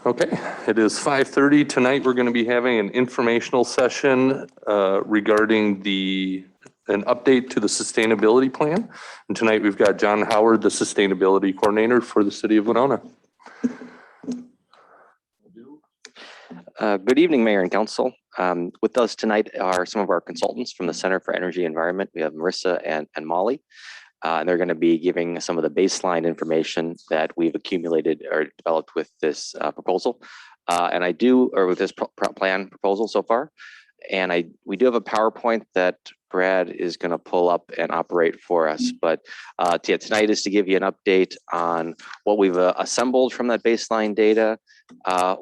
Okay, it is 5:30 tonight. We're going to be having an informational session regarding an update to the sustainability plan. And tonight we've got John Howard, the sustainability coordinator for the city of Winona. Good evening, Mayor and Council. With us tonight are some of our consultants from the Center for Energy and Environment. We have Marissa and Molly. And they're going to be giving some of the baseline information that we've accumulated or developed with this proposal. With this plan proposal so far. And we do have a PowerPoint that Brad is going to pull up and operate for us. But tonight is to give you an update on what we've assembled from that baseline data, a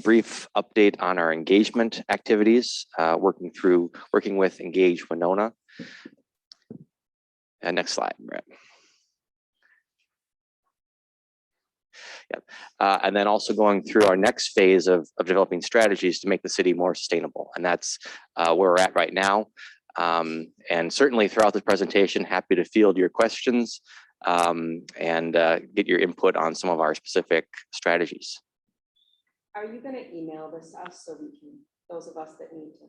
brief update on our engagement activities, working with Engage Winona. Next slide, Brad. Yep. And then also going through our next phase of developing strategies to make the city more sustainable. And that's where we're at right now. And certainly throughout the presentation, happy to field your questions and get your input on some of our specific strategies. Are you going to email this to us so we can, those of us that need to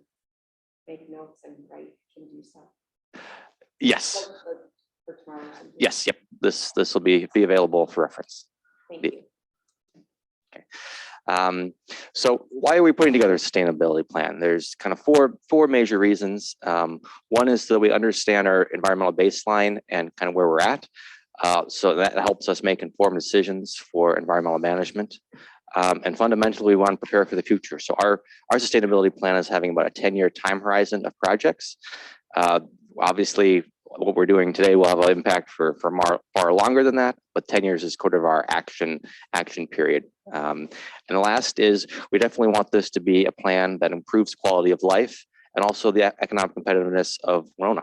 make notes and write can do so? Yes. For tomorrow. Yes. Yep. This will be available for reference. Thank you. Okay. So why are we putting together a sustainability plan? There's kind of four major reasons. One is that we understand our environmental baseline and kind of where we're at. So that helps us make informed decisions for environmental management. And fundamentally, we want to prepare for the future. So our sustainability plan is having about a 10-year time horizon of projects. Obviously, what we're doing today will have an impact for far longer than that, but 10 years is sort of our action period. And the last is we definitely want this to be a plan that improves quality of life and also the economic competitiveness of Winona.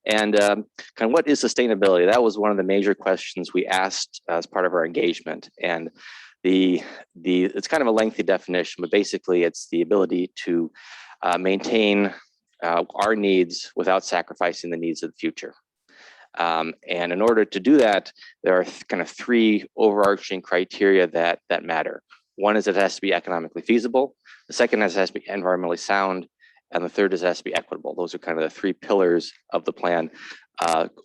And kind of what is sustainability? That was one of the major questions we asked as part of our engagement. And it's kind of a lengthy definition, but basically it's the ability to maintain our needs without sacrificing the needs of the future. And in order to do that, there are kind of three overarching criteria that matter. One is it has to be economically feasible. The second is it has to be environmentally sound. And the third is it has to be equitable. Those are kind of the three pillars of the plan,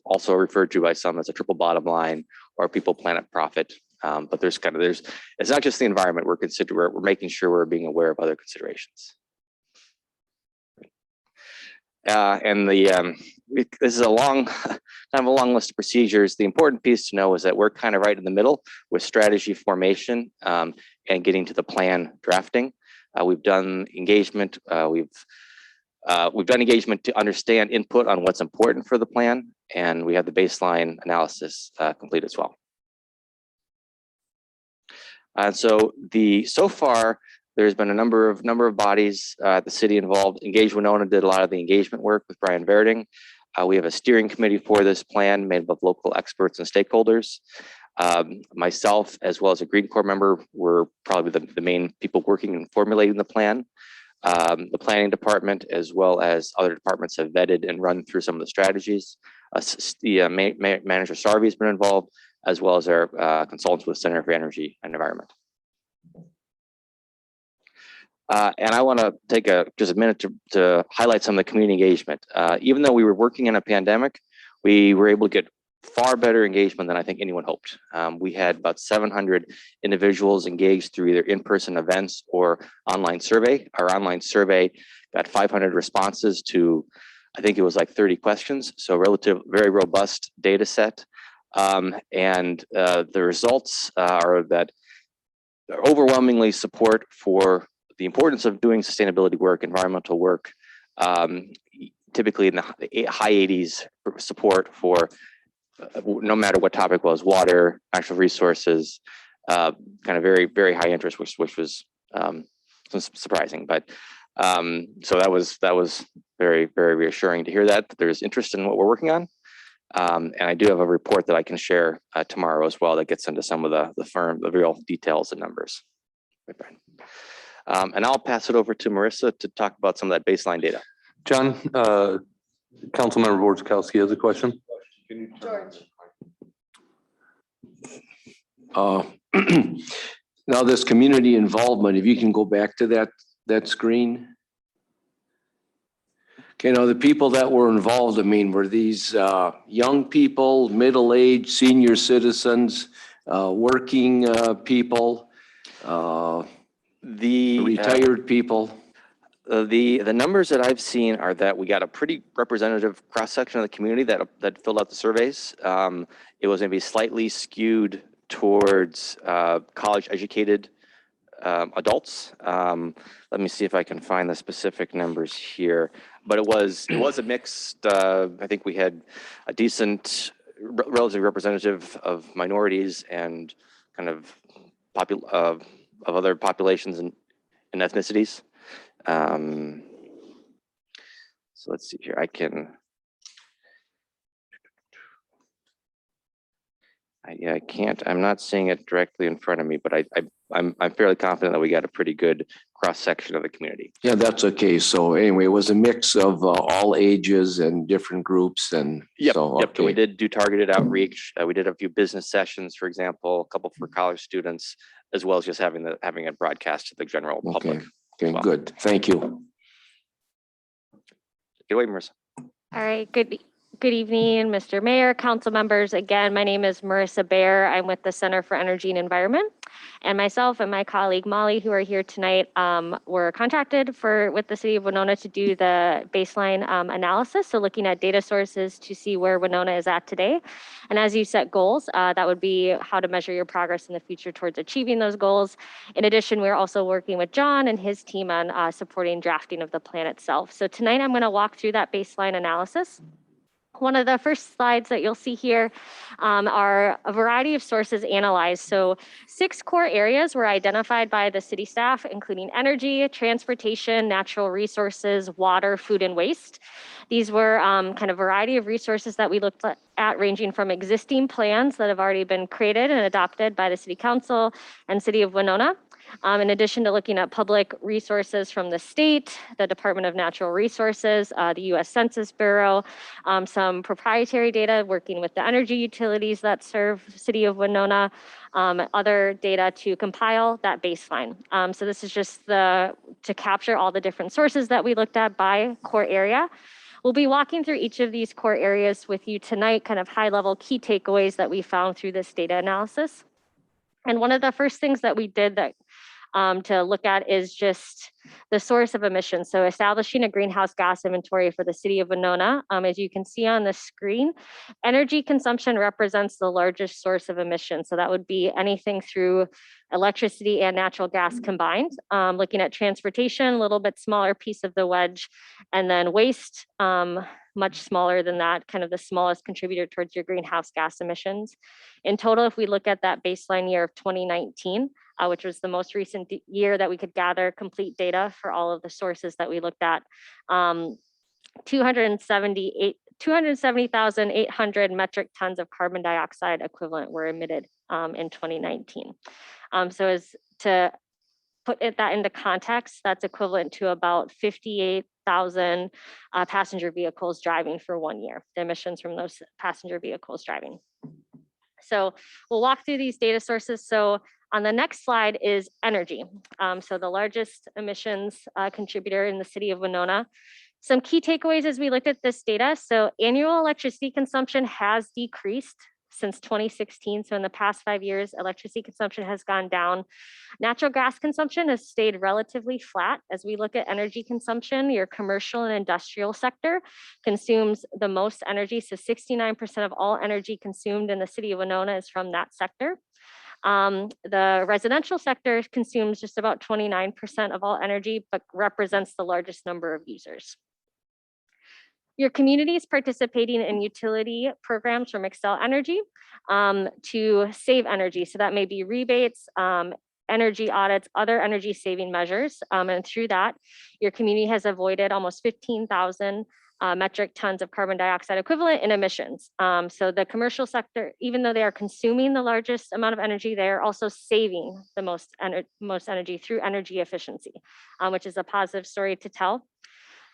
also referred to by some as a triple bottom line or people, planet, profit. But it's not just the environment we're making sure we're being aware of other considerations. This is a long list of procedures. The important piece to know is that we're kind of right in the middle with strategy formation and getting to the plan drafting. We've done engagement. We've done engagement to understand input on what's important for the plan, and we have the baseline analysis complete as well. And so far, there's been a number of bodies at the city involved. Engage Winona did a lot of the engagement work with Brian Verding. We have a steering committee for this plan made up of local experts and stakeholders. Myself, as well as a Green Corps member, were probably the main people working and formulating the plan. The planning department, as well as other departments, have vetted and run through some of the strategies. The manager Sarvi has been involved, as well as our consultants with Center for Energy and Environment. And I want to take just a minute to highlight some of the community engagement. Even though we were working in a pandemic, we were able to get far better engagement than I think anyone hoped. We had about 700 individuals engaged through either in-person events or online survey. Our online survey got 500 responses to, I think it was like 30 questions. So very robust data set. And the results are that overwhelmingly support for the importance of doing sustainability work, environmental work, typically in the high 80s support for no matter what topic was, water, natural resources, kind of very, very high interest, which was surprising. But so that was very, very reassuring to hear that there's interest in what we're working on. And I do have a report that I can share tomorrow as well that gets into some of the real details and numbers. And I'll pass it over to Marissa to talk about some of that baseline data. John, Councilmember Borzakowski has a question. George. Now this community involvement, if you can go back to that screen. Okay, now the people that were involved, I mean, were these young people, middle-aged, senior citizens, working people, retired people? The numbers that I've seen are that we got a pretty representative cross-section of the community that filled out the surveys. It was maybe slightly skewed towards college-educated adults. Let me see if I can find the specific numbers here. But it was a mixed. I think we had a decent, relatively representative of minorities and kind of of other populations and ethnicities. So let's see here. I can't. I'm not seeing it directly in front of me, but I'm fairly confident that we got a pretty good cross section of the community. Yeah, that's okay. So anyway, it was a mix of all ages and different groups, and Yep. so Yep. okay. We did do targeted outreach. We did a few business sessions, for example, a couple for college students, as well as just having it broadcast to the general public. Okay, well. good. Thank you. Get away, Marissa. All right, good evening, Mr. Mayor, council members. Again, my name is Marissa Baer. I'm with the Center for Energy and Environment. And myself and my colleague Molly, who are here tonight, were contracted with the city of Winona to do the baseline analysis. So looking at data sources to see where Winona is at today. And as you set goals, that would be how to measure your progress in the future towards achieving those goals. In addition, we're also working with John and his team on supporting drafting of the plan itself. So tonight I'm going to walk through that baseline analysis. One of the first slides that you'll see here are a variety of sources analyzed. So 6 core areas were identified by the city staff, including energy, transportation, natural resources, water, food, and waste. These were kind of variety of resources that we looked at, ranging from existing plans that have already been created and adopted by the city council and city of Winona. In addition to looking at public resources from the state, the Department of Natural Resources, the U.S. Census Bureau, some proprietary data working with the energy utilities that serve city of Winona, other data to compile that baseline. So this is just to capture all the different sources that we looked at by core area. We'll be walking through each of these core areas with you tonight, kind of high-level key takeaways that we found through this data analysis. And one of the first things that we did to look at is just the source of emissions. So establishing a greenhouse gas inventory for the city of Winona. As you can see on the screen, energy consumption represents the largest source of emissions. So that would be anything through electricity and natural gas combined. Looking at transportation, a little bit smaller piece of the wedge, and then waste, much smaller than that, kind of the smallest contributor towards your greenhouse gas emissions. In total, if we look at that baseline year of 2019, which was the most recent year that we could gather complete data for all of the sources that we looked at, 270,800 metric tons of carbon dioxide equivalent were emitted in 2019. So as to put that into context, that's equivalent to about 58,000 passenger vehicles driving for 1 year, the emissions from those passenger vehicles driving. So we'll walk through these data sources. So on the next slide is energy. So the largest emissions contributor in the city of Winona. Some key takeaways as we looked at this data. So annual electricity consumption has decreased since 2016. So in the past 5 years, electricity consumption has gone down. Natural gas consumption has stayed relatively flat. As we look at energy consumption, your commercial and industrial sector consumes the most energy. So 69% of all energy consumed in the city of Winona is from that sector. The residential sector consumes just about 29% of all energy, but represents the largest number of users. Your community is participating in utility programs from Excel Energy to save energy. So that may be rebates, energy audits, other energy saving measures. And through that, your community has avoided almost 15,000 metric tons of carbon dioxide equivalent in emissions. So the commercial sector, even though they are consuming the largest amount of energy, they are also saving the most energy through energy efficiency, which is a positive story to tell.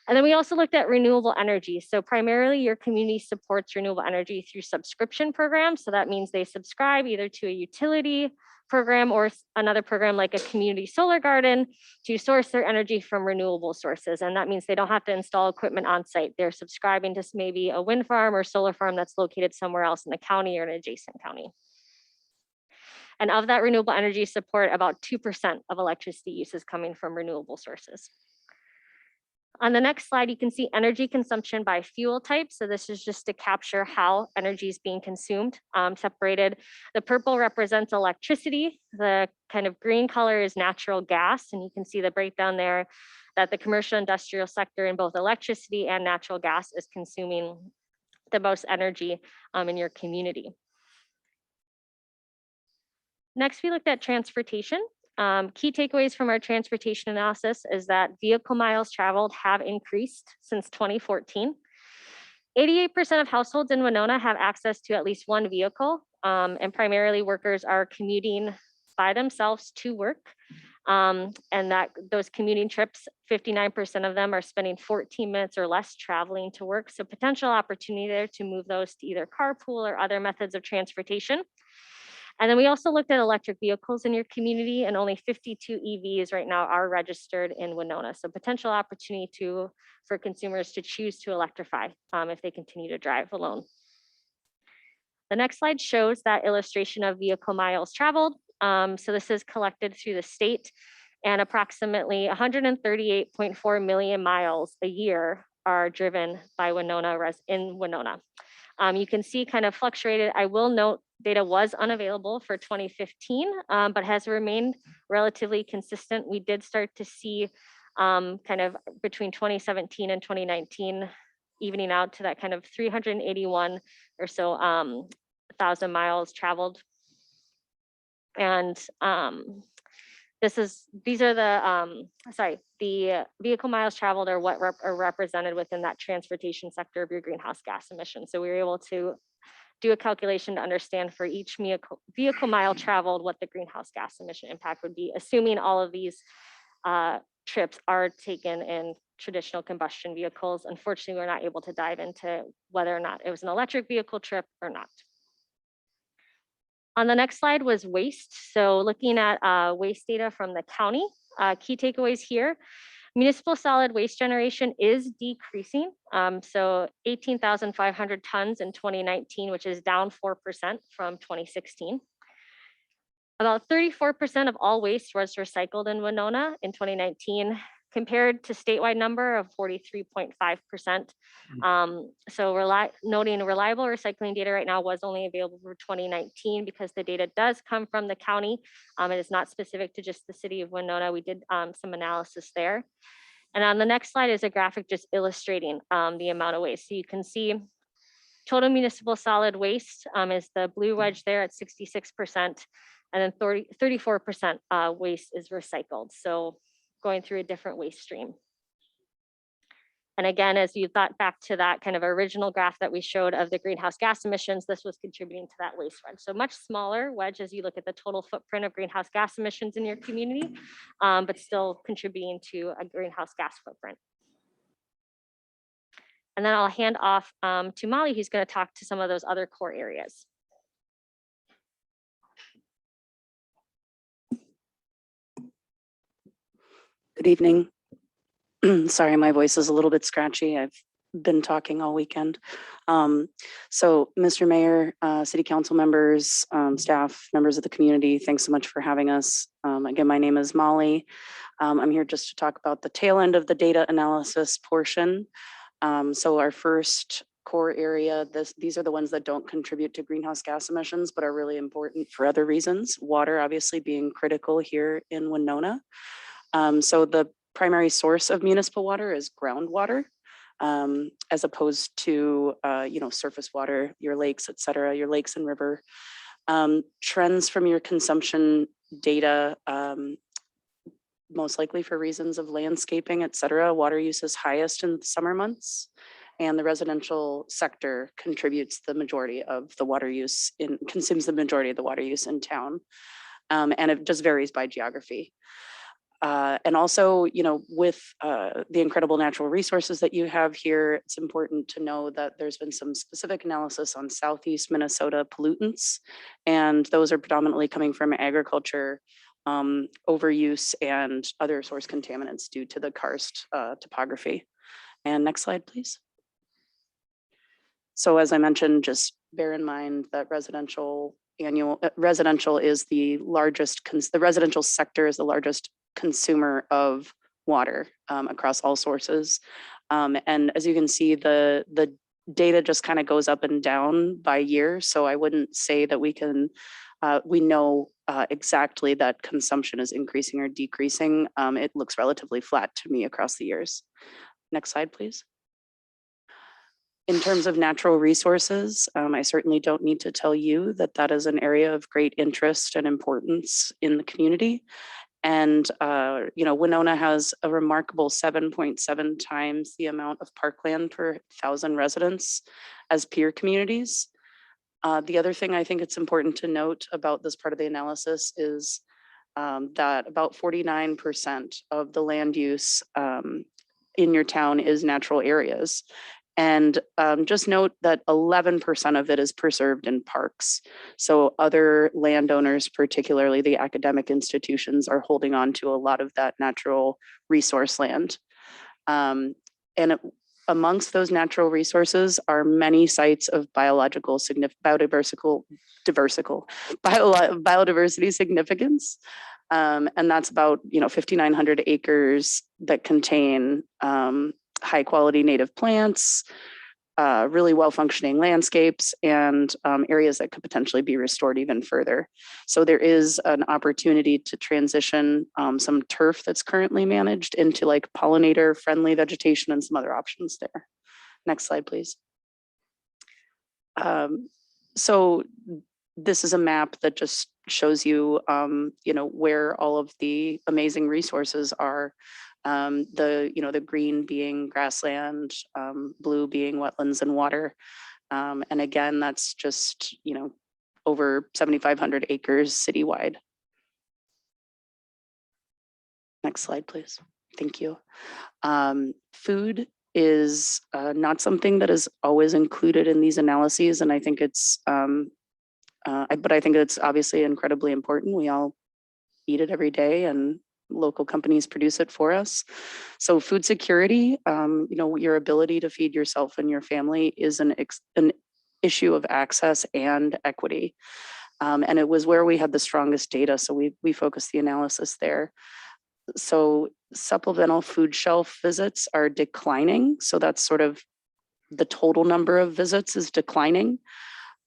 And then we also looked at renewable energy. So primarily your community supports renewable energy through subscription programs. So that means they subscribe either to a utility program or another program like a community solar garden to source their energy from renewable sources. And that means they don't have to install equipment on site. They're subscribing to maybe a wind farm or solar farm that's located somewhere else in the county or an adjacent county. And of that renewable energy support, about 2% of electricity use is coming from renewable sources. On the next slide, you can see energy consumption by fuel type. So this is just to capture how energy is being consumed, separated. The purple represents electricity. The kind of green color is natural gas. And you can see the breakdown there that the commercial industrial sector in both electricity and natural gas is consuming the most energy in your community. Next, we looked at transportation. Key takeaways from our transportation analysis is that vehicle miles traveled have increased since 2014. 88% of households in Winona have access to at least one vehicle, and primarily workers are commuting by themselves to work. And that those commuting trips, 59% of them are spending 14 minutes or less traveling to work. So potential opportunity there to move those to either carpool or other methods of transportation. And then we also looked at electric vehicles in your community, and only 52 EVs right now are registered in Winona. So potential opportunity for consumers to choose to electrify if they continue to drive alone. The next slide shows that illustration of vehicle miles traveled. So this is collected through the state, and approximately 138.4 million miles a year are driven by Winona in Winona. You can see kind of fluctuated. I will note data was unavailable for 2015, but has remained relatively consistent. We did start to see kind of between 2017 and 2019, evening out to that kind of 381 or so thousand miles traveled. And these are the the vehicle miles traveled are what are represented within that transportation sector of your greenhouse gas emissions. So we were able to do a calculation to understand for each vehicle mile traveled what the greenhouse gas emission impact would be, assuming all of these trips are taken in traditional combustion vehicles. Unfortunately, we're not able to dive into whether or not it was an electric vehicle trip or not. On the next slide was waste. So looking at waste data from the county, key takeaways here. Municipal solid waste generation is decreasing. So 18,500 tons in 2019, which is down 4% from 2016. About 34% of all waste was recycled in Winona in 2019, compared to statewide number of 43.5%. So noting reliable recycling data right now was only available for 2019 because the data does come from the county. It is not specific to just the city of Winona. We did some analysis there. And on the next slide is a graphic just illustrating the amount of waste. So you can see total municipal solid waste is the blue wedge there at 66%, and then 34% waste is recycled. So going through a different waste stream. And again, as you thought back to that kind of original graph that we showed of the greenhouse gas emissions, this was contributing to that waste wedge. So much smaller wedge as you look at the total footprint of greenhouse gas emissions in your community, but still contributing to a greenhouse gas footprint. And then I'll hand off to Molly, who's going to talk to some of those other core areas. Good evening. Sorry, my voice is a little bit scratchy. I've been talking all weekend. So Mr. Mayor, City Council members, staff, members of the community, thanks so much for having us. Again, my name is Molly. I'm here just to talk about the tail end of the data analysis portion. So our first core area, these are the ones that don't contribute to greenhouse gas emissions, but are really important for other reasons. Water obviously being critical here in Winona. So the primary source of municipal water is groundwater, as opposed to surface water, your lakes, et cetera, your lakes and river. Trends from your consumption data, most likely for reasons of landscaping, et cetera, water use is highest in the summer months, and the residential sector contributes the majority of the water use consumes the majority of the water use in town. And it just varies by geography. And also, with the incredible natural resources that you have here, it's important to know that there's been some specific analysis on Southeast Minnesota pollutants, and those are predominantly coming from agriculture, overuse, and other source contaminants due to the karst topography. And next slide, please. So as I mentioned, just bear in mind that residential is the largest, the residential sector is the largest consumer of water across all sources. And as you can see, the data just kind of goes up and down by year. So I wouldn't say that we know exactly that consumption is increasing or decreasing. It looks relatively flat to me across the years. Next slide, please. In terms of natural resources, I certainly don't need to tell you that that is an area of great interest and importance in the community. And, Winona has a remarkable 7.7 times the amount of parkland per 1,000 residents as peer communities. The other thing I think it's important to note about this part of the analysis is that about 49% of the land use in your town is natural areas. And just note that 11% of it is preserved in parks. So other landowners, particularly the academic institutions, are holding on to a lot of that natural resource land. Amongst those natural resources are many sites of biodiversity significance. And that's about 5,900 acres that contain high quality native plants, really well functioning landscapes, and areas that could potentially be restored even further. So there is an opportunity to transition some turf that's currently managed into like pollinator friendly vegetation and some other options there. Next slide, please. So this is a map that just shows you, where all of the amazing resources are. The green being grassland, blue being wetlands and water. And again, that's just, over 7,500 acres citywide. Next slide, please. Thank you. Food is not something that is always included in these analyses. And I think it's, but I think it's obviously incredibly important. We all eat it every day, and local companies produce it for us. So food security, your ability to feed yourself and your family is an issue of access and equity. And it was where we had the strongest data. So we focused the analysis there. So supplemental food shelf visits are declining. So that's sort of the total number of visits is declining.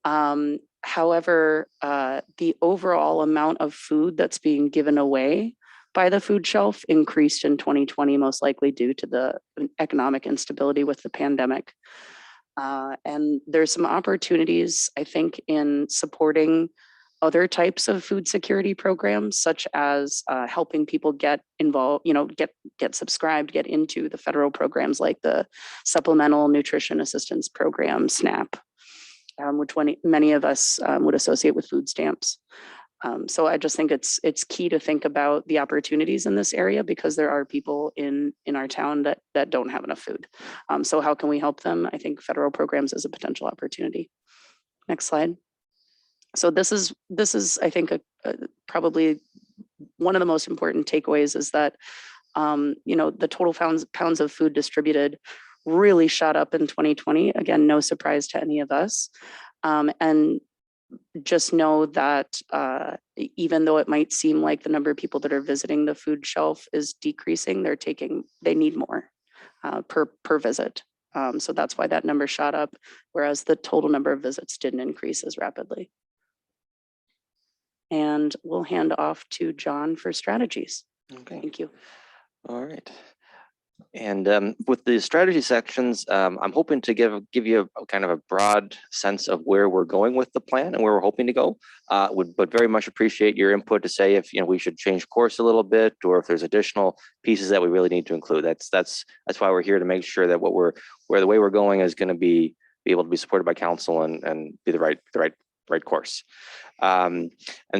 However, the overall amount of food that's being given away by the food shelf increased in 2020, most likely due to the economic instability with the pandemic. And there's some opportunities, I think, in supporting other types of food security programs, such as helping people get involved, get subscribed, get into the federal programs like the Supplemental Nutrition Assistance Program, SNAP, which many of us would associate with food stamps. So I just think it's key to think about the opportunities in this area, because there are people in our town that don't have enough food. So how can we help them? I think federal programs is a potential opportunity. Next slide. So this is I think probably one of the most important takeaways is that the total pounds of food distributed really shot up in 2020. Again, no surprise to any of us. And just know that even though it might seem like the number of people that are visiting the food shelf is decreasing, they need more per visit. So that's why that number shot up, whereas the total number of visits didn't increase as rapidly. And we'll hand off to John for strategies. Okay. Thank you. All right. And with the strategy sections, I'm hoping to give you a kind of a broad sense of where we're going with the plan and where we're hoping to go. But very much appreciate your input to say if we should change course a little bit, or if there's additional pieces that we really need to include. That's why we're here, to make sure that the way we're going is going to be able to be supported by council and be the right course. And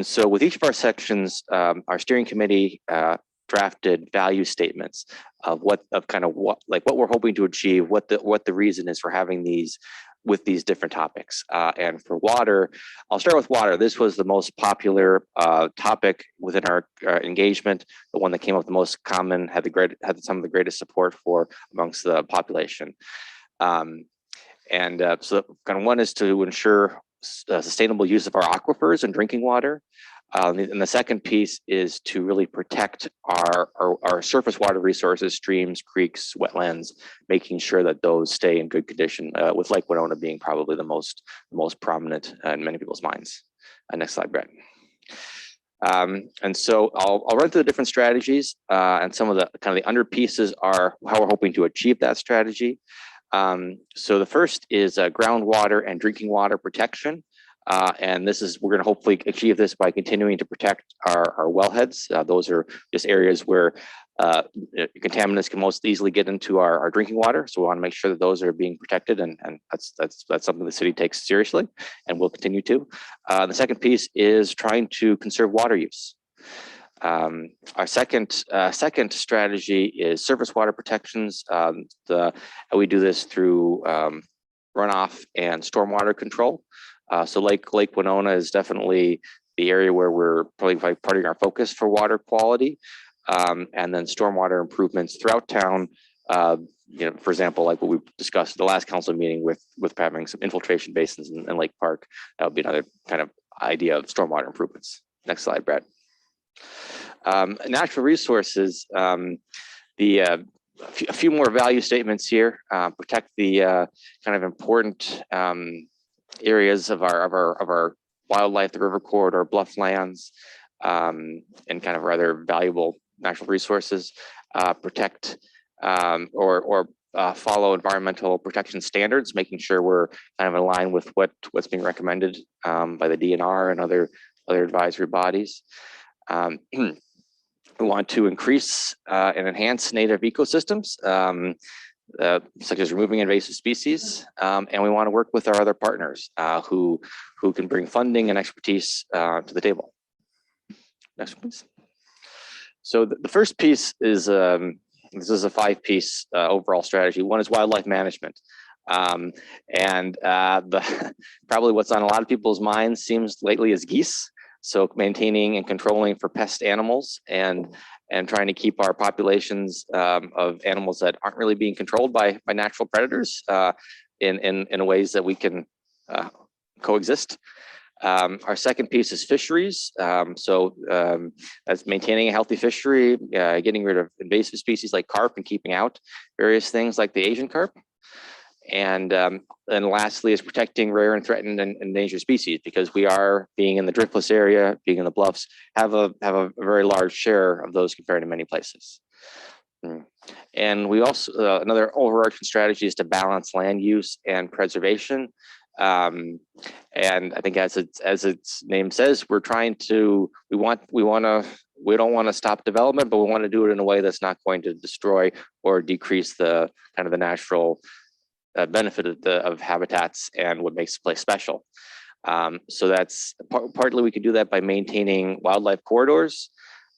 so with each of our sections, our steering committee drafted value statements of what we're hoping to achieve, what the reason is for having these with these different topics. And for water, I'll start with water. This was the most popular topic within our engagement, the one that came up the most common, had some of the greatest support for amongst the population. So kind of one is to ensure sustainable use of our aquifers and drinking water. And the second piece is to really protect our surface water resources, streams, creeks, wetlands, making sure that those stay in good condition, with Lake Winona being probably the most prominent in many people's minds. Next slide, Brett. And so I'll run through the different strategies, and some of the kind of the under pieces are how we're hoping to achieve that strategy. So the first is groundwater and drinking water protection. And we're going to hopefully achieve this by continuing to protect our wellheads. Those are just areas where contaminants can most easily get into our drinking water. So we want to make sure that those are being protected, and that's something the city takes seriously and will continue to. The second piece is trying to conserve water use. Our second strategy is surface water protections. We do this through runoff and stormwater control. So Lake Winona is definitely the area where we're probably putting our focus for water quality, and then stormwater improvements throughout town. For example, like what we discussed at the last council meeting with having some infiltration basins in Lake Park. That would be another kind of idea of stormwater improvements. Next slide, Brad. Natural resources. A few more value statements here. Protect the kind of important areas of our wildlife, the river corridor, bluff lands, and kind of our other valuable natural resources. Protect or follow environmental protection standards, making sure we're kind of in line with what's being recommended by the DNR and other advisory bodies. We want to increase and enhance native ecosystems, such as removing invasive species, and we want to work with our other partners who can bring funding and expertise to the table. Next, please. So the first piece is this is a 5-piece overall strategy. One is wildlife management, and probably what's on a lot of people's minds seems lately is geese. So maintaining and controlling for pest animals and trying to keep our populations of animals that aren't really being controlled by natural predators in ways that we can coexist. Our second piece is fisheries. That's maintaining a healthy fishery, getting rid of invasive species like carp and keeping out various things like the Asian carp. And lastly is protecting rare and threatened and endangered species, because we are, being in the driftless area, being in the bluffs, have a very large share of those compared to many places. And we also, another overarching strategy is to balance land use and preservation. And I think as its name says, we're trying to, we don't want to stop development, but we want to do it in a way that's not going to destroy or decrease the kind of the natural benefit of habitats and what makes the place special. So that's partly we could do that by maintaining wildlife corridors,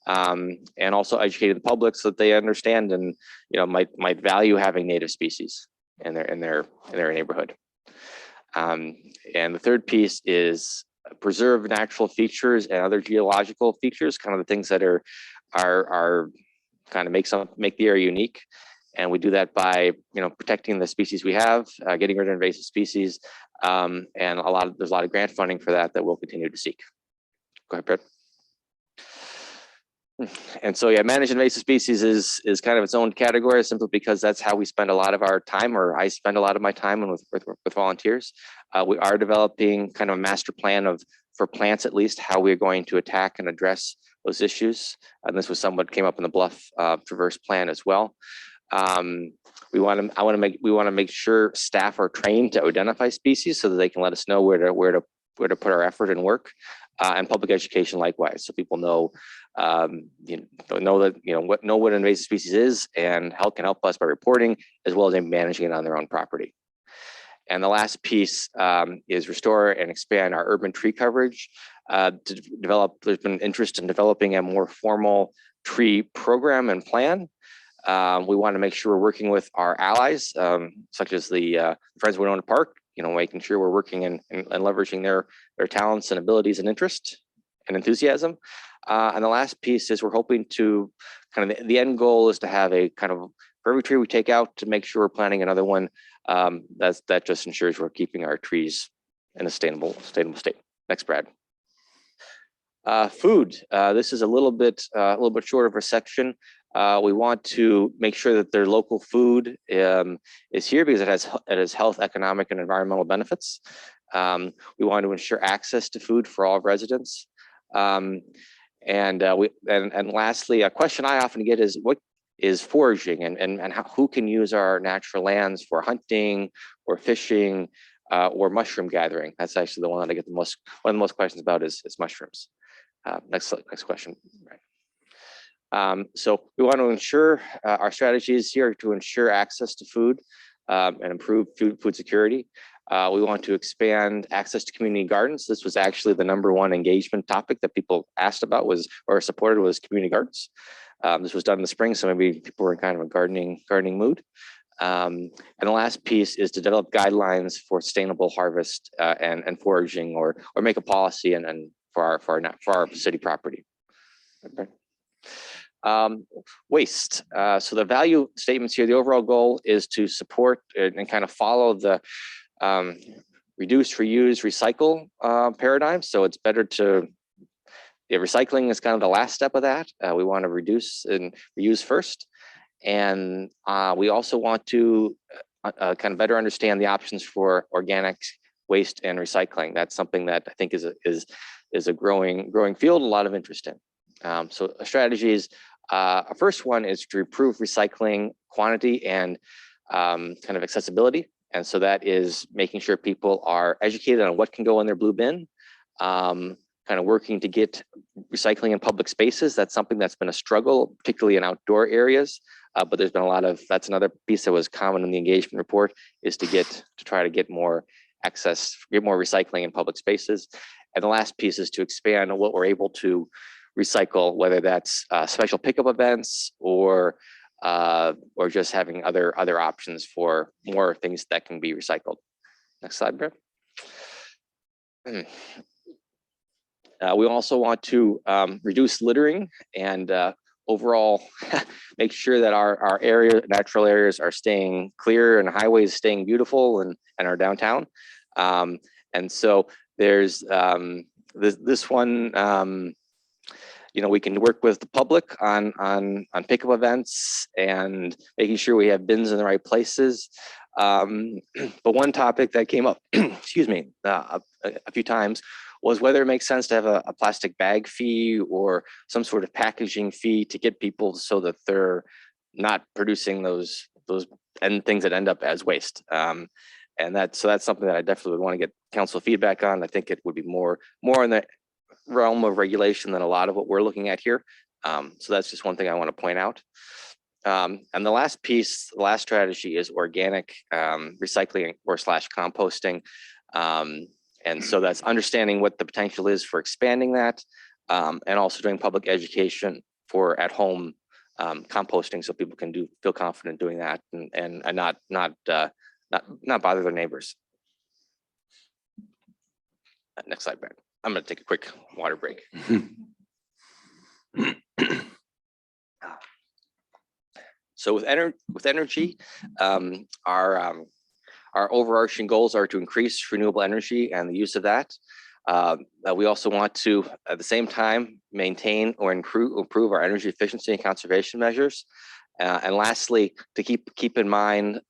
and also educating the public so that they understand and might value having native species in their neighborhood. And the third piece is preserve natural features and other geological features, kind of the things that are kind of make the area unique. And we do that by protecting the species we have, getting rid of invasive species, and there's a lot of grant funding for that we'll continue to seek. Go ahead, Brett. And so, yeah, manage invasive species is kind of its own category, simply because that's how we spend a lot of our time, or I spend a lot of my time with volunteers. We are developing kind of a master plan for plants, at least, how we're going to attack and address those issues. And this was somewhat came up in the Bluff Traverse plan as well. We want to make sure staff are trained to identify species so that they can let us know where to put our effort and work, and public education likewise, so people know what invasive species is and can help us by reporting, as well as managing it on their own property. And the last piece is restore and expand our urban tree coverage. There's been interest in developing a more formal tree program and plan. We want to make sure we're working with our allies, such as the Friends of Winona Park, making sure we're working and leveraging their talents and abilities and interest and enthusiasm. And the last piece is we're hoping to the end goal is to have a for every tree we take out, to make sure we're planting another one. That just ensures we're keeping our trees in a sustainable state. Next, Brad. Food. This is a little bit short of a section. We want to make sure that their local food is here because it has health, economic, and environmental benefits. We want to ensure access to food for all residents. And lastly, a question I often get is what is foraging and who can use our natural lands for hunting or fishing or mushroom gathering. That's actually the one that I get one of the most questions about is mushrooms. Next question. Right. So we want to ensure our strategies here to ensure access to food and improve food security. We want to expand access to community gardens. This was actually the number 1 engagement topic that people asked about or supported was community gardens. This was done in the spring, so maybe people were in kind of a gardening mood. And the last piece is to develop guidelines for sustainable harvest and foraging, or make a policy and for our city property. Okay. Waste. So the value statements here, the overall goal is to support and kind of follow the reduce, reuse, recycle paradigm. So it's better to, recycling is kind of the last step of that. We want to reduce and reuse first. And we also want to kind of better understand the options for organic waste and recycling. That's something that I think is a growing field, a lot of interest in. So strategies, our first one is to improve recycling quantity and kind of accessibility. And so that is making sure people are educated on what can go in their blue bin, kind of working to get recycling in public spaces. That's something that's been a struggle, particularly in outdoor areas. But there's been that's another piece that was common in the engagement report, is to try to get more access, get more recycling in public spaces. And the last piece is to expand on what we're able to recycle, whether that's special pickup events or just having other options for more things that can be recycled. Next slide, Brett. We also want to reduce littering and overall make sure that our natural areas are staying clear and highways staying beautiful and our downtown. And so there's this one, we can work with the public on pickup events and making sure we have bins in the right places. But one topic that came up, excuse me, a few times was whether it makes sense to have a plastic bag fee or some sort of packaging fee to get people so that they're not producing those things that end up as waste. And that's something that I definitely would want to get council feedback on. I think it would be more in the realm of regulation than a lot of what we're looking at here. So that's just one thing I want to point out. And the last piece, the last strategy is organic recycling or /composting. And so that's understanding what the potential is for expanding that, and also doing public education for at home composting, so people can feel confident doing that and not bother their neighbors. Next slide, Brad. I'm going to take a quick water break. So with energy, our overarching goals are to increase renewable energy and the use of that. We also want to, at the same time, maintain or improve our energy efficiency and conservation measures. And lastly, to keep in mind,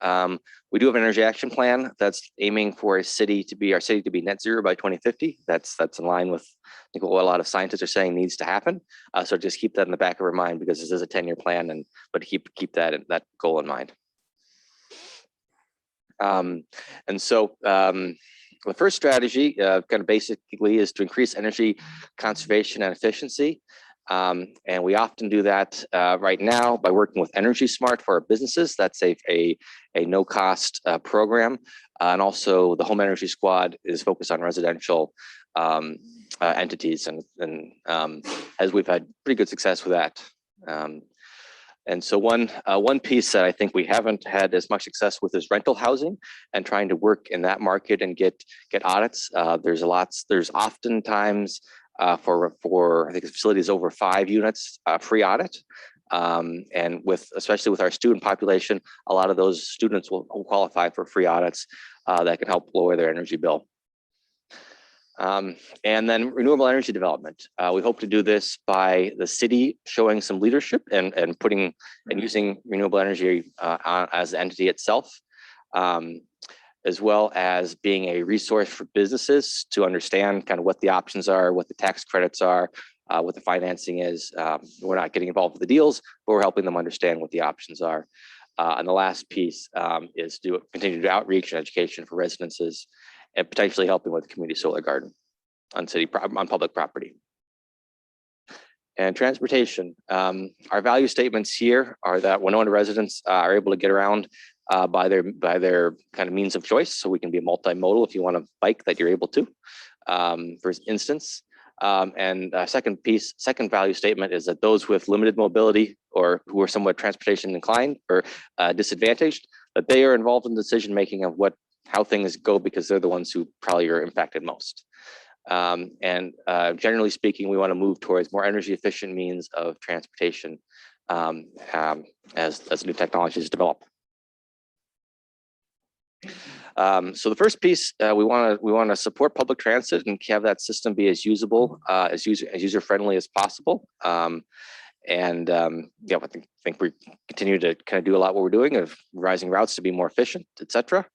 we do have an energy action plan that's aiming for our city to be net zero by 2050. That's in line with, I think, what a lot of scientists are saying needs to happen. So just keep that in the back of our mind, because this is a 10-year plan, but keep that goal in mind. And so the first strategy kind of basically is to increase energy conservation and efficiency. And we often do that right now by working with Energy Smart for our businesses. That's a no-cost program. And also the Home Energy Squad is focused on residential entities, and as we've had pretty good success with that And so one piece that I think we haven't had as much success with is rental housing and trying to work in that market and get audits. There's oftentimes for I think facilities over 5 units free audit. And especially with our student population, a lot of those students will qualify for free audits that can help lower their energy bill. And then renewable energy development. We hope to do this by the city showing some leadership and using renewable energy as the entity itself, as well as being a resource for businesses to understand kind of what the options are, what the tax credits are, what the financing is. We're not getting involved with the deals, but we're helping them understand what the options are. And the last piece is to continue to do outreach and education for residences and potentially helping with the community solar garden on public property. And transportation. Our value statements here are that Winona residents are able to get around by their kind of means of choice. So we can be multimodal if you want a bike that you're able to, for instance. And second value statement is that those with limited mobility or who are somewhat transportation inclined or disadvantaged, that they are involved in the decision making of how things go because they're the ones who probably are impacted most. And generally speaking, we want to move towards more energy efficient means of transportation as new technologies develop. So the first piece, we want to support public transit and have that system be as usable, as user friendly as possible. Yeah, I think we continue to kind of do a lot what we're doing of rising routes to be more efficient, etc.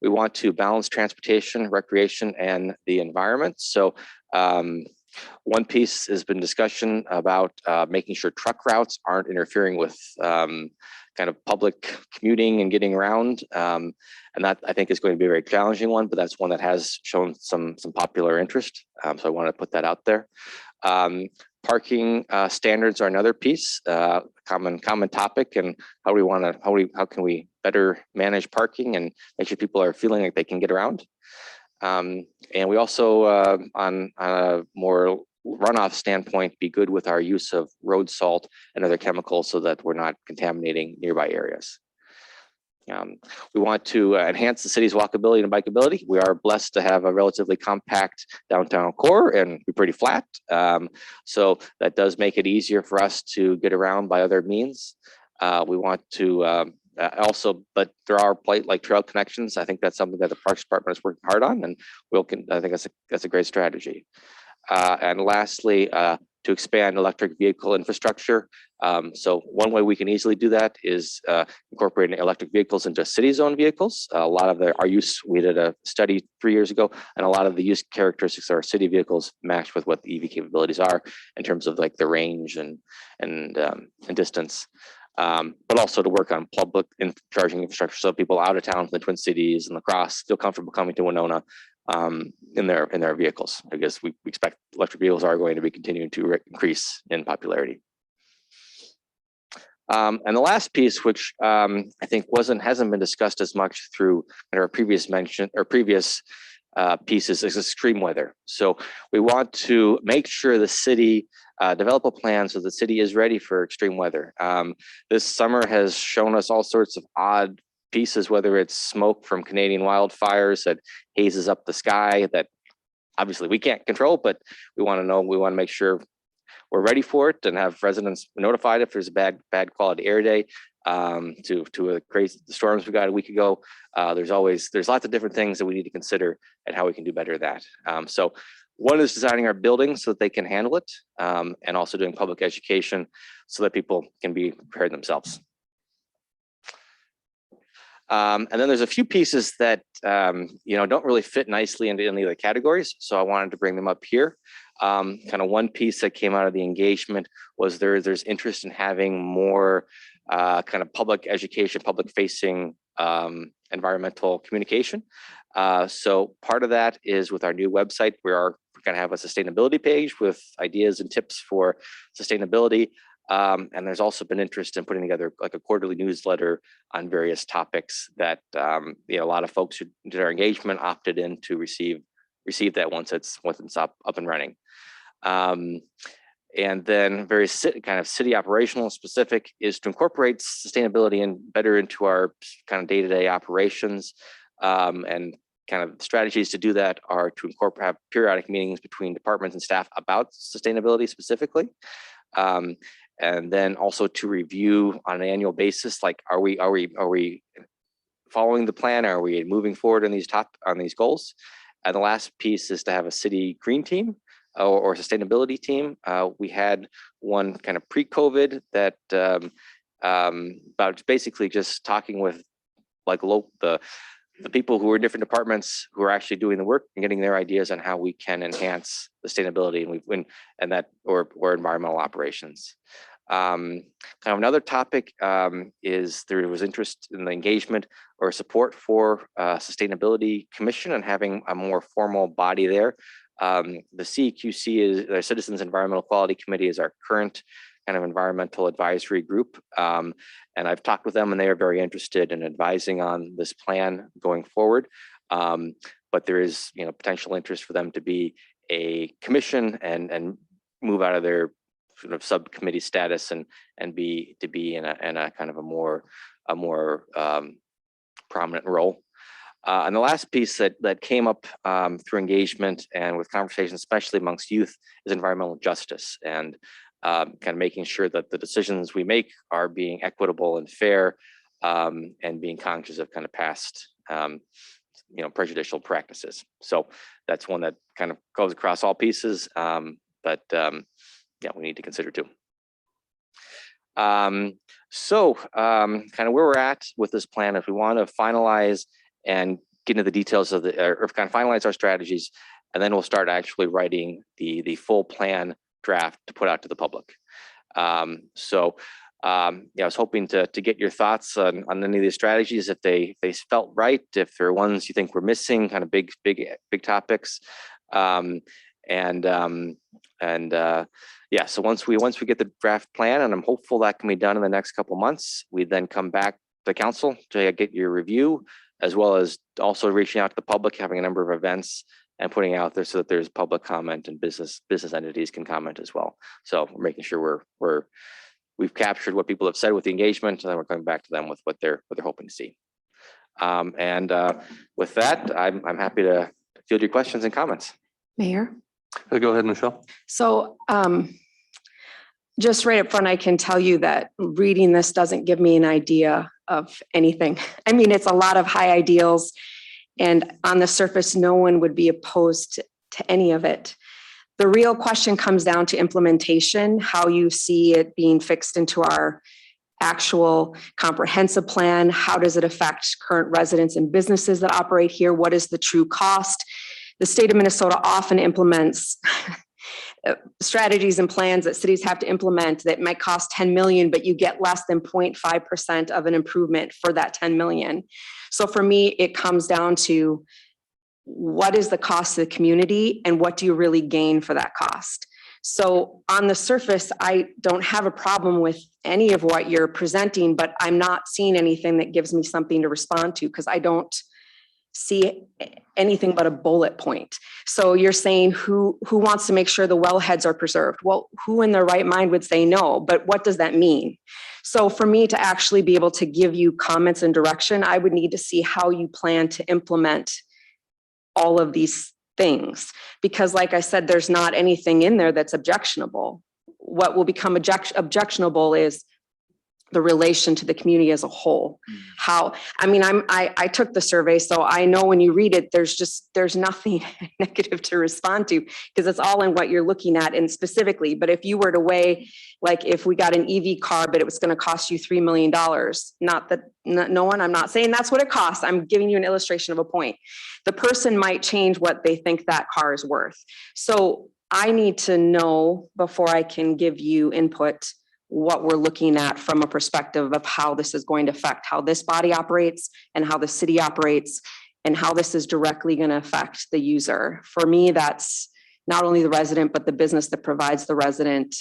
We want to balance transportation, recreation, and the environment. So one piece has been discussion about making sure truck routes aren't interfering with kind of public commuting and getting around. And that I think is going to be a very challenging one, but that's one that has shown some popular interest. So I want to put that out there. Parking standards are another piece, common topic, and how can we better manage parking and make sure people are feeling like they can get around. And we also, on a more runoff standpoint, be good with our use of road salt and other chemicals so that we're not contaminating nearby areas. We want to enhance the city's walkability and bikeability. We are blessed to have a relatively compact downtown core and be pretty flat. So that does make it easier for us to get around by other means. We want to also, but there are like trail connections. I think that's something that the Parks Department is working hard on, and I think that's a great strategy. And lastly, to expand electric vehicle infrastructure. So one way we can easily do that is incorporating electric vehicles into city zone vehicles. A lot of our use, we did a study 3 years ago, and a lot of the use characteristics of our city vehicles match with what the EV capabilities are in terms of like the range and distance. But also to work on public charging infrastructure so people out of town from the Twin Cities and La Crosse feel comfortable coming to Winona in their vehicles, because we expect electric vehicles are going to be continuing to increase in popularity. And the last piece, which I think hasn't been discussed as much through our previous pieces, is extreme weather. So we want to make sure the city develop a plan so the city is ready for extreme weather. This summer has shown us all sorts of odd pieces, whether it's smoke from Canadian wildfires that hazes up the sky that obviously we can't control, but we want to make sure we're ready for it and have residents notified if there's a bad quality air day. To a crazy storms we got a week ago. There's lots of different things that we need to consider and how we can do better at that. So one is designing our buildings so that they can handle it, and also doing public education so that people can be prepared themselves. And then there's a few pieces that don't really fit nicely into any of the categories, so I wanted to bring them up here. Kind of one piece that came out of the engagement was there's interest in having more kind of public education, public facing environmental communication. So part of that is with our new website. We're going to have a sustainability page with ideas and tips for sustainability. And there's also been interest in putting together like a quarterly newsletter on various topics that a lot of folks who did our engagement opted in to receive that once it's up and running. And then very kind of city operational specific is to incorporate sustainability and better into our kind of day-to-day operations. And kind of strategies to do that are to incorporate, have periodic meetings between departments and staff about sustainability specifically. And then also to review on an annual basis, like, are we following the plan? Are we moving forward on these goals? And the last piece is to have a city green team or sustainability team. We had one kind of pre-COVID that about basically just talking with like the people who are in different departments who are actually doing the work and getting their ideas on how we can enhance sustainability or environmental operations. Kind of another topic is there was interest in the engagement or support for Sustainability Commission and having a more formal body there. The CEQC is the Citizens Environmental Quality Committee is our current kind of environmental advisory group. And I've talked with them and they are very interested in advising on this plan going forward. But there is, potential interest for them to be a commission and move out of their sort of subcommittee status and be in a kind of a more prominent role. And the last piece that came up through engagement and with conversations, especially amongst youth, is environmental justice and kind of making sure that the decisions we make are being equitable and fair and being conscious of kind of past prejudicial practices. So that's one that kind of goes across all pieces, but yeah, we need to consider too. So kind of where we're at with this plan, if we want to finalize and get into the details of or kind of finalize our strategies, and then we'll start actually writing the full plan draft to put out to the public. Yeah, I was hoping to get your thoughts on any of these strategies, if they felt right, if there are ones you think we're missing, kind of big topics. Yeah, so once we get the draft plan, and I'm hopeful that can be done in the next couple months, we then come back to council to get your review, as well as also reaching out to the public, having a number of events and putting out there so that there's public comment and business entities can comment as well. So we're making sure we've captured what people have said with the engagement, and then we're coming back to them with what they're hoping to see. With that, I'm happy to field your questions and comments. Mayor. Go ahead, Michelle. So just right up front, I can tell you that reading this doesn't give me an idea of anything. I mean, it's a lot of high ideals, and on the surface, no one would be opposed to any of it. The real question comes down to implementation, how you see it being fixed into our actual comprehensive plan. How does it affect current residents and businesses that operate here? What is the true cost? The state of Minnesota often implements strategies and plans that cities have to implement that might cost 10 million, but you get less than 0.5% of an improvement for that 10 million. So for me, it comes down to what is the cost to the community and what do you really gain for that cost? So on the surface, I don't have a problem with any of what you're presenting, but I'm not seeing anything that gives me something to respond to because I don't see anything but a bullet point. So you're saying who wants to make sure the wellheads are preserved? Well, who in their right mind would say no, but what does that mean? So for me to actually be able to give you comments and direction, I would need to see how you plan to implement all of these things. Because like I said, there's not anything in there that's objectionable. What will become objectionable is the relation to the community as a whole. How, I mean, I took the survey, so I know when you read it, there's nothing negative to respond to because it's all in what you're looking at and specifically. But if you were to weigh, like if we got an EV car, but it was going to cost you $3 million, not that no one, I'm not saying that's what it costs. I'm giving you an illustration of a point. The person might change what they think that car is worth. So I need to know before I can give you input what we're looking at from a perspective of how this is going to affect how this body operates and how the city operates and how this is directly going to affect the user. For me, that's not only the resident, but the business that provides the resident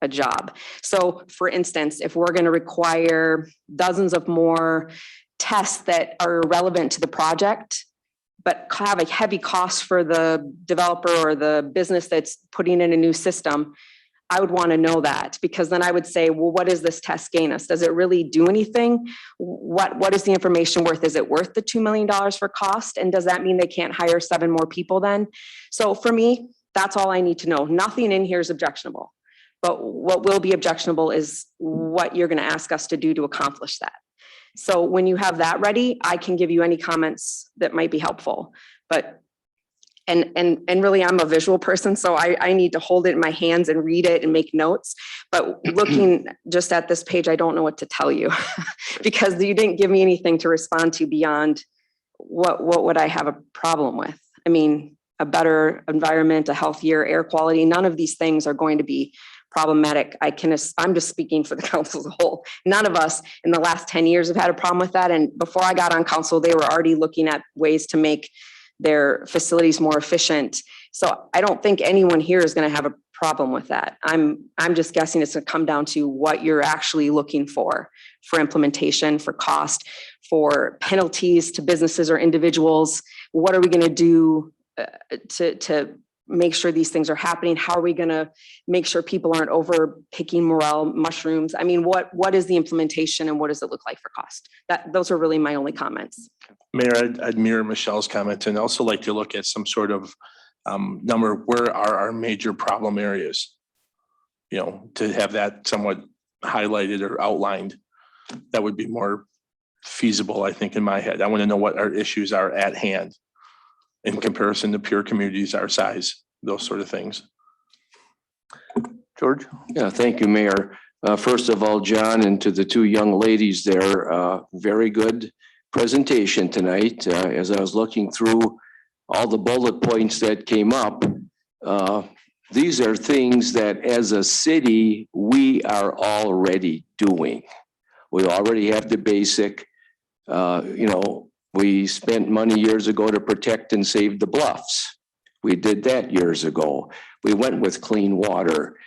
a job. So for instance, if we're going to require dozens of more tests that are relevant to the project, but have a heavy cost for the developer or the business that's putting in a new system, I would want to know that, because then I would say, well, what does this test gain us? Does it really do anything? What is the information worth? Is it worth the $2 million for cost? And does that mean they can't hire 7 more people then? So for me, that's all I need to know. Nothing in here is objectionable. But what will be objectionable is what you're going to ask us to do to accomplish that. So when you have that ready, I can give you any comments that might be helpful. But and really, I'm a visual person, so I need to hold it in my hands and read it and make notes. But looking just at this page, I don't know what to tell you because you didn't give me anything to respond to beyond what would I have a problem with? I mean, a better environment, a healthier air quality, none of these things are going to be problematic. I'm just speaking for the council as a whole. None of us in the last 10 years have had a problem with that. And before I got on council, they were already looking at ways to make their facilities more efficient. So I don't think anyone here is going to have a problem with that. I'm just guessing it's going to come down to what you're actually looking for implementation, for cost, for penalties to businesses or individuals. What are we going to do to make sure these things are happening? How are we going to make sure people aren't over picking morel mushrooms? I mean, what is the implementation and what does it look like for cost? Those are really my only comments. Mayor, I'd mirror Michelle's comment and also like to look at some sort of number. Where are our major problem areas? You know, to have that somewhat highlighted or outlined, that would be more feasible, I think, in my head. I want to know what our issues are at hand in comparison to peer communities our size, those sort of things. George? Yeah, thank you, Mayor. First of all, John, and to the 2 young ladies there, very good presentation tonight. As I was looking through all the bullet points that came up, these are things that as a city, we are already doing. We already have the basic, we spent money years ago to protect and save the bluffs. We did that years ago. We went with clean water.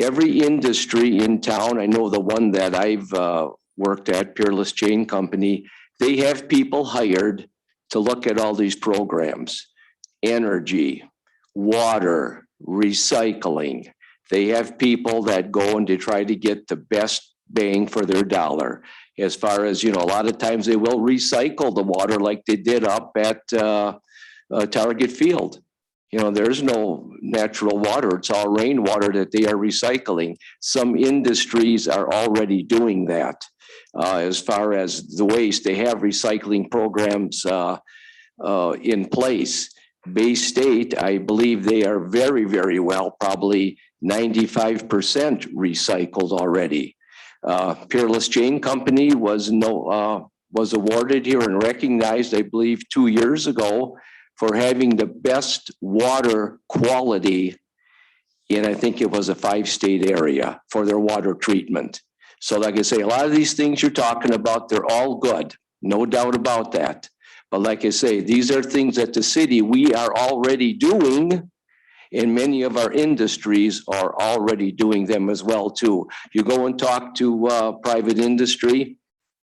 Every industry in town, I know the one that I've worked at, Peerless Chain Company, they have people hired to look at all these programs. Energy, water, recycling. They have people that go and to try to get the best bang for their dollar. As far as, a lot of times they will recycle the water like they did up at Target Field. There's no natural water. It's all rainwater that they are recycling. Some industries are already doing that. As far as the waste, they have recycling programs in place. Bay State, I believe they are very, very well, probably 95% recycled already. Peerless Chain Company was awarded here and recognized, I believe, 2 years ago for having the best water quality in, I think it was a 5-state area for their water treatment. So like I say, a lot of these things you're talking about, they're all good, no doubt about that. But like I say, these are things that the city, we are already doing, and many of our industries are already doing them as well too. You go and talk to private industry,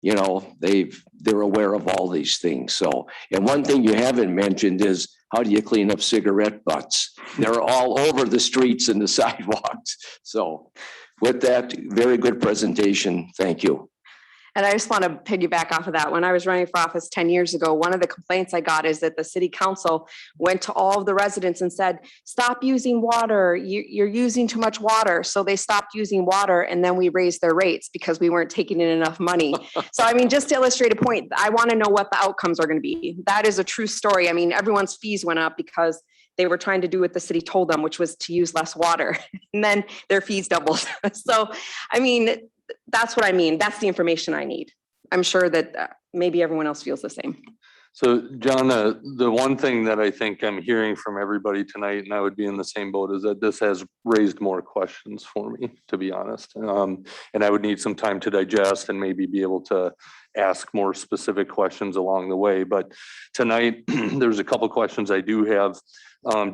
they're aware of all these things. So, and one thing you haven't mentioned is, how do you clean up cigarette butts? They're all over the streets and the sidewalks. So with that, very good presentation. Thank you. And I just want to piggyback off of that. When I was running for office 10 years ago, one of the complaints I got is that the city council went to all of the residents and said, stop using water. You're using too much water. So they stopped using water, and then we raised their rates because we weren't taking in enough money. So, I mean, just to illustrate a point, I want to know what the outcomes are going to be. That is a true story. I mean, everyone's fees went up because they were trying to do what the city told them, which was to use less water. And then their fees doubled. So, I mean, that's what I mean. That's the information I need. I'm sure that maybe everyone else feels the same. So John, the one thing that I think I'm hearing from everybody tonight, and I would be in the same boat, is that this has raised more questions for me, to be honest. And I would need some time to digest and maybe be able to ask more specific questions along the way. But tonight, there's a couple questions I do have.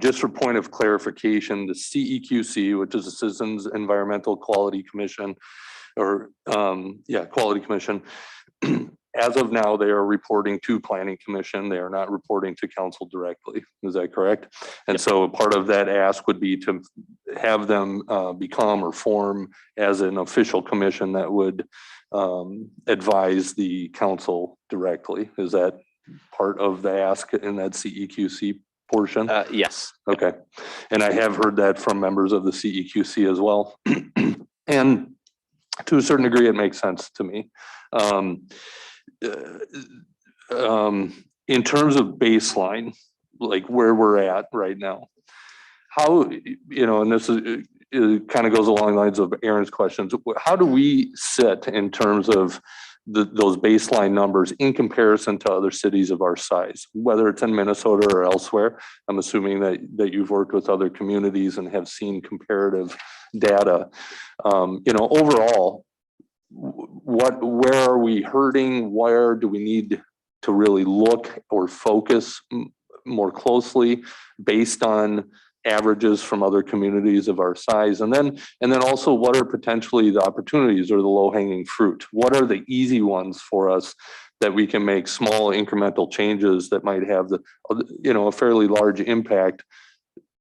Just for point of clarification, the CEQC, which is the Citizens Environmental Quality Commission, Quality Commission. as of now, they are reporting to Planning Commission. They are not reporting to council directly. Is that correct? And so part of that ask would be to have them become or form as an official commission that would advise the council directly. Is that part of the ask in that CEQC portion? Yes. Okay. And I have heard that from members of the CEQC as well. And to a certain degree, it makes sense to me. In terms of baseline, like where we're at right now, how, you know, and this is, it kind of goes along the lines of Aaron's questions. How do we sit in terms of those baseline numbers in comparison to other cities of our size, whether it's in Minnesota or elsewhere? I'm assuming that you've worked with other communities and have seen comparative data. You know, overall, where are we hurting? Where do we need to really look or focus more closely based on averages from other communities of our size? And then also, what are potentially the opportunities or the low-hanging fruit? What are the easy ones for us that we can make small incremental changes that might have the, you know, a fairly large impact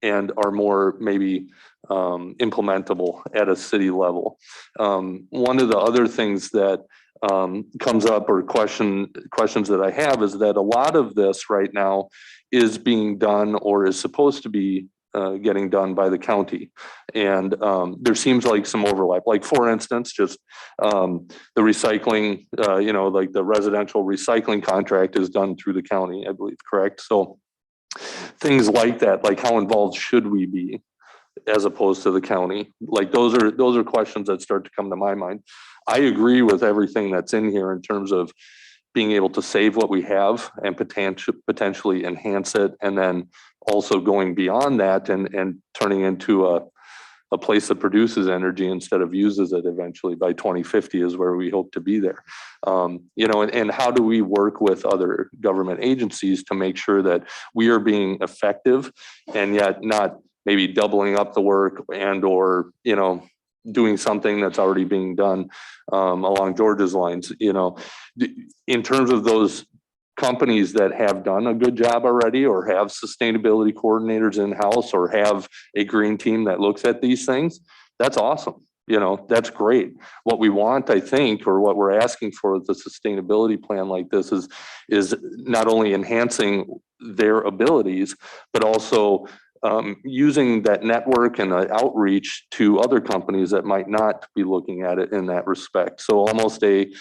and are more maybe implementable at a city level? One of the other things that comes up, or questions that I have, is that a lot of this right now is being done or is supposed to be getting done by the county. And there seems like some overlap. Like, for instance, just the recycling, you know, like the residential recycling contract is done through the county, I believe, correct? So things like that, like how involved should we be as opposed to the county? Like those are questions that start to come to my mind. I agree with everything that's in here in terms of being able to save what we have and potentially enhance it, and then also going beyond that and turning into a place that produces energy instead of uses it eventually by 2050 is where we hope to be there. You know, and how do we work with other government agencies to make sure that we are being effective and yet not maybe doubling up the work and or, you know, doing something that's already being done along George's lines. You know, in terms of those companies that have done a good job already, or have sustainability coordinators in-house, or have a green team that looks at these things, that's awesome. You know, that's great. What we want, I think, or what we're asking for with the sustainability plan like this is not only enhancing their abilities, but also using that network and outreach to other companies that might not be looking at it in that respect. So almost a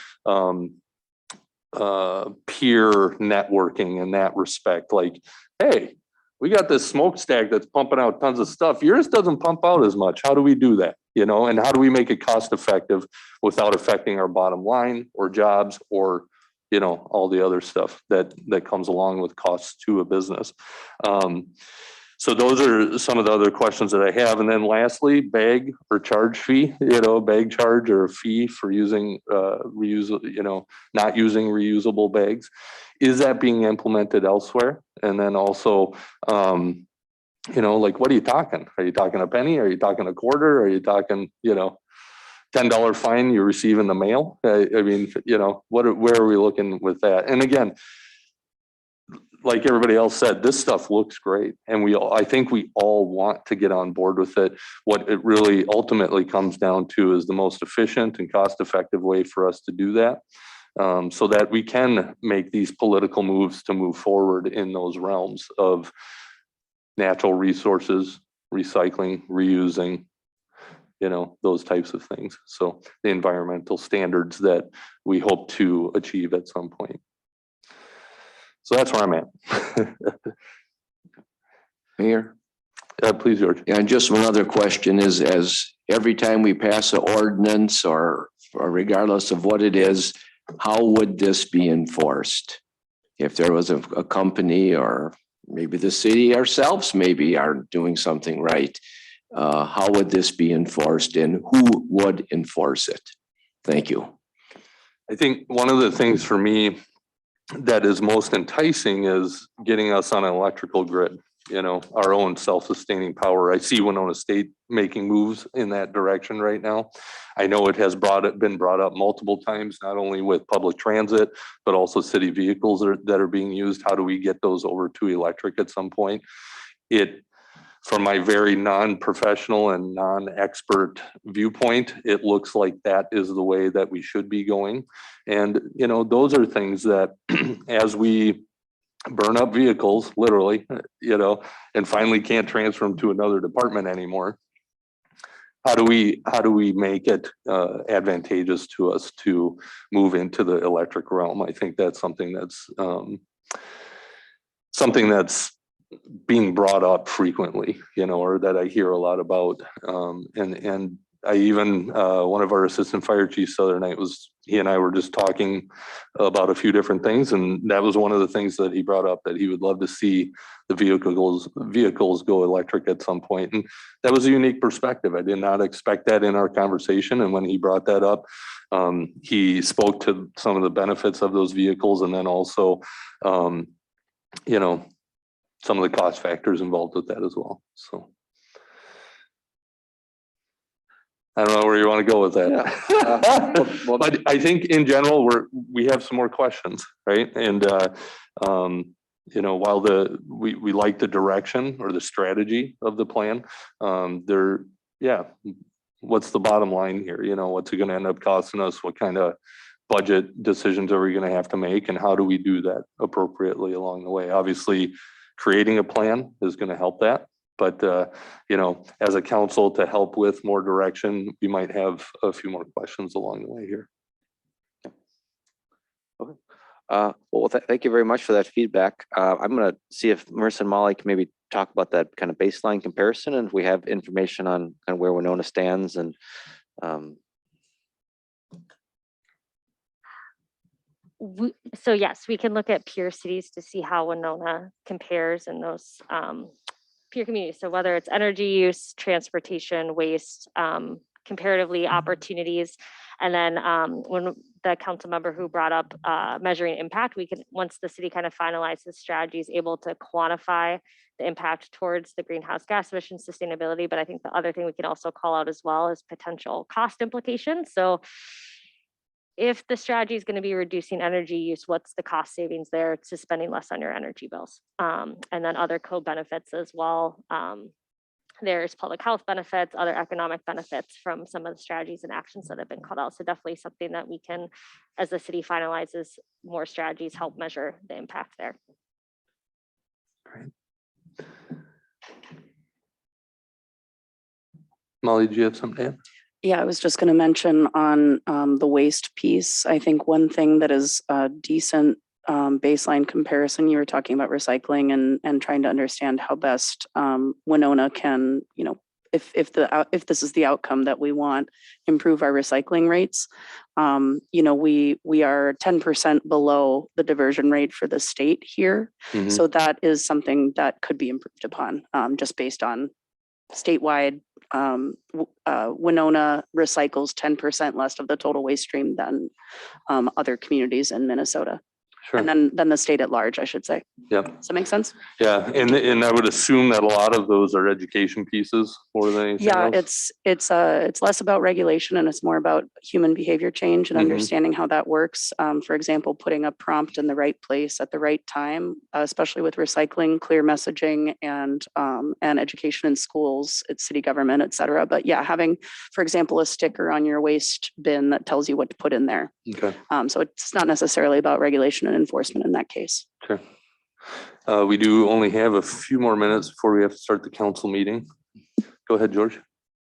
peer networking in that respect. Like, hey, we got this smokestack that's pumping out tons of stuff. Yours doesn't pump out as much. How do we do that? You know, and how do we make it cost effective without affecting our bottom line or jobs or, you know, all the other stuff that comes along with costs to a business. So those are some of the other questions that I have. And then lastly, bag or charge fee, you know, bag charge or a fee for using you know, not using reusable bags. Is that being implemented elsewhere? And then also, you know, like, what are you talking? Are you talking a penny? Are you talking a quarter? Are you talking, you know, $10 fine you receive in the mail? I mean, you know, where are we looking with that? And again, like everybody else said, this stuff looks great. And I think we all want to get on board with it. What it really ultimately comes down to is the most efficient and cost-effective way for us to do that, so that we can make these political moves to move forward in those realms of natural resources, recycling, reusing, you know, those types of things. So the environmental standards that we hope to achieve at some point. So that's where I'm at. Mayor? Please, George. Yeah, and just one other question is, as every time we pass an ordinance or regardless of what it is, how would this be enforced? If there was a company, or maybe the city ourselves maybe aren't doing something right, how would this be enforced and who would enforce it? Thank you. I think one of the things for me that is most enticing is getting us on an electrical grid. our own self-sustaining power. I see Winona State making moves in that direction right now. I know it has been brought up multiple times, not only with public transit, but also city vehicles that are being used. How do we get those over to electric at some point? From my very non-professional and non-expert viewpoint, it looks like that is the way that we should be going. And, those are things that as we burn up vehicles, literally, and finally can't transfer them to another department anymore, how do we make it advantageous to us to move into the electric realm? I think that's something that's being brought up frequently, or that I hear a lot about. And I even, one of our assistant fire chiefs the other night he and I were just talking about a few different things. And that was one of the things that he brought up, that he would love to see the vehicles go electric at some point. And that was a unique perspective. I did not expect that in our conversation. And when he brought that up, he spoke to some of the benefits of those vehicles, and then also, some of the cost factors involved with that as well. So I don't know where you want to go with that. Yeah. But I think in general, we have some more questions, right? And while we like the direction or the strategy of the plan, what's the bottom line here? What's it going to end up costing us? What kind of budget decisions are we going to have to make, and how do we do that appropriately along the way? Obviously, creating a plan is going to help that. But, as a council, to help with more direction, we might have a few more questions along the way here. Okay. Thank you very much for that feedback. I'm going to see if Marissa and Molly can maybe talk about that kind of baseline comparison, and if we have information on kind of where Winona stands. And so yes, we can look at peer cities to see how Winona compares in those peer communities. So whether it's energy use, transportation, waste, comparatively opportunities. And then when the council member who brought up measuring impact, we can, once the city kind of finalizes strategies, able to quantify the impact towards the greenhouse gas emission sustainability. But I think the other thing we can also call out as well is potential cost implications. So if the strategy is going to be reducing energy use, what's the cost savings there to spending less on your energy bills? And then other co-benefits as well. There's public health benefits, other economic benefits from some of the strategies and actions that have been called out. So definitely something that we can, as the city finalizes more strategies, help measure the impact there. Great. Molly, do you have something to add? Yeah, I was just going to mention on the waste piece. I think one thing that is a decent baseline comparison, you were talking about recycling and trying to understand how best Winona can, if this is the outcome that we want, improve our recycling rates. We are 10% below the diversion rate for the state here. Mm-hmm. So that is something that could be improved upon just based on statewide. Winona recycles 10% less of the total waste stream than other communities in Minnesota. Sure. And then the state at large, I should say. Yep. Does that make sense? Yeah, and I would assume that a lot of those are education pieces more than anything else. It's less about regulation and it's more about human behavior change and Mhm. understanding how that works. For example, putting a prompt in the right place at the right time, especially with recycling, clear messaging, and education in schools, it's city government, et cetera. But yeah, having, for example, a sticker on your waste bin that tells you what to put in there. Okay. So it's not necessarily about regulation and enforcement in that case. Okay. We do only have a few more minutes before we have to start the council meeting. Go ahead, George.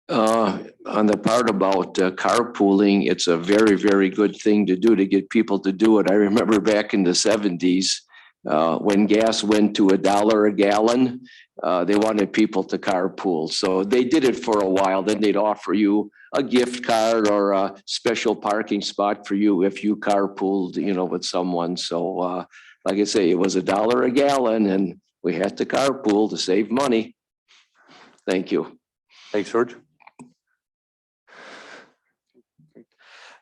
On the part about carpooling, it's a very, very good thing to do to get people to do it. I remember back in the 70s, when gas went to $1 a gallon, they wanted people to carpool. So they did it for a while. Then they'd offer you a gift card or a special parking spot for you if you carpooled, with someone. So like I say, it was $1 a gallon and we had to carpool to save money. Thank you. Thanks, George.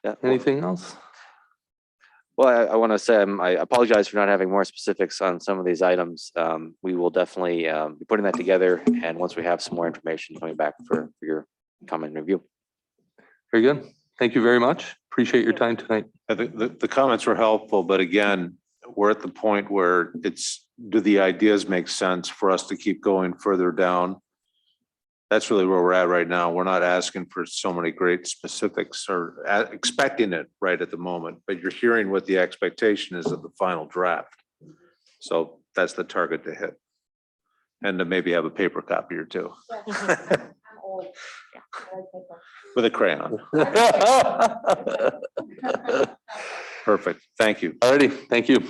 yeah, Anything else? Well, I want to say I apologize for not having more specifics on some of these items. We will definitely be putting that together, and once we have some more information, coming back for your comment and review. Very good. Thank you very much. Appreciate your time tonight. I think the comments were helpful, but again, we're at the point where do the ideas make sense for us to keep going further down? That's really where we're at right now. We're not asking for so many great specifics or expecting it right at the moment, but you're hearing what the expectation is of the final draft. So that's the target to hit. And to maybe have a paper copy or two. I'm old. Yeah, I like paper. With a crayon. Perfect. Thank you. Alrighty, thank you.